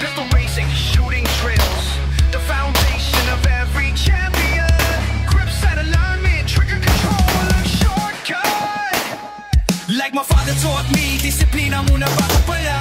Pistol racing, shooting drills, the foundation of every champion. Grips at alignment, trigger control, a shortcut. Like my father taught me, disiplina muna bago pala.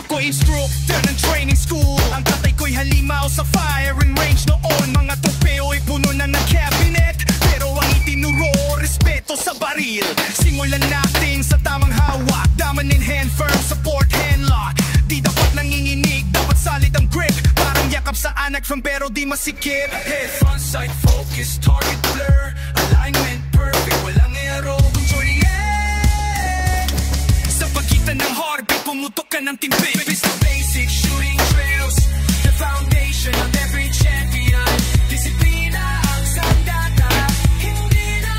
Ako instructor ng training school. Ang tatay ko'y halimaw sa firing range noon. Mga tropeo'y puno na ng cabinet, pero ang itinuro, respeto sa baril. Simulan natin sa tamang hawak, daman in hand, firm support, hand lock. Di dapat nanginginig, dapat solid ang grip. Parang yakap sa anak from pero di masikip. Head front sight focus, target blur, alignment perfect, walang arrow. Controlling it sa pagitan ng heartbeat, pumutok ka ng timbit. Pistol basic, shooting drills, the foundation of every champion. Disiplina ang sandata, hindi na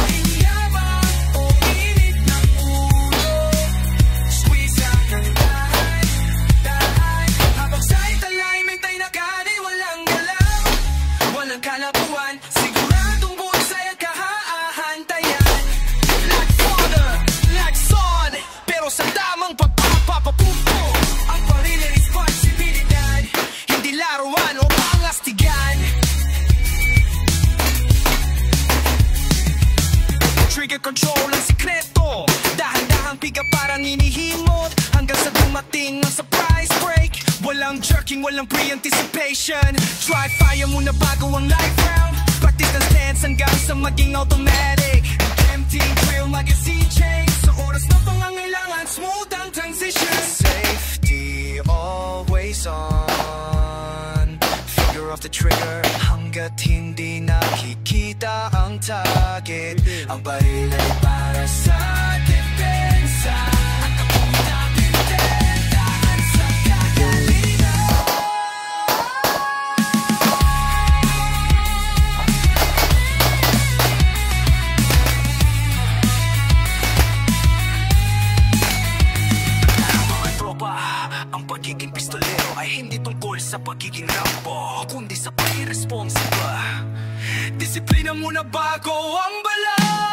inyabang o init ng ulo. Squeeze out ng dahan, dahan, habang sight alignment ay nakani, walang galaw, walang kalabuan. Siguradong buhay ang kahahantayan. Like father, like son, pero sa tamang pagpapapapumpo. Ang baril ay responsibilidad, hindi laruan o pangastigan. Trigger control ang sikreto, dahan-dahang piga parang inihimot, hanggang sa dumating ang surprise break. Walang jerking, walang pre-anticipation. Try fire muna bago ang live round. Practice ng stance hanggang sa maging automatic. Empty drill, magazine change, sa oras na pangangailangan, smooth ang transition. Safety always on, finger off the trigger hanggat hindi nakikita ang target. Ang baril ay para sa depensa, at kapag napintentaan sa kagalingan. Mga tropa, ang pagiging pistolero ay hindi tungkol sa pagiging rambo, kundi sa pag-irresponsible. Disiplina muna bago ang bala.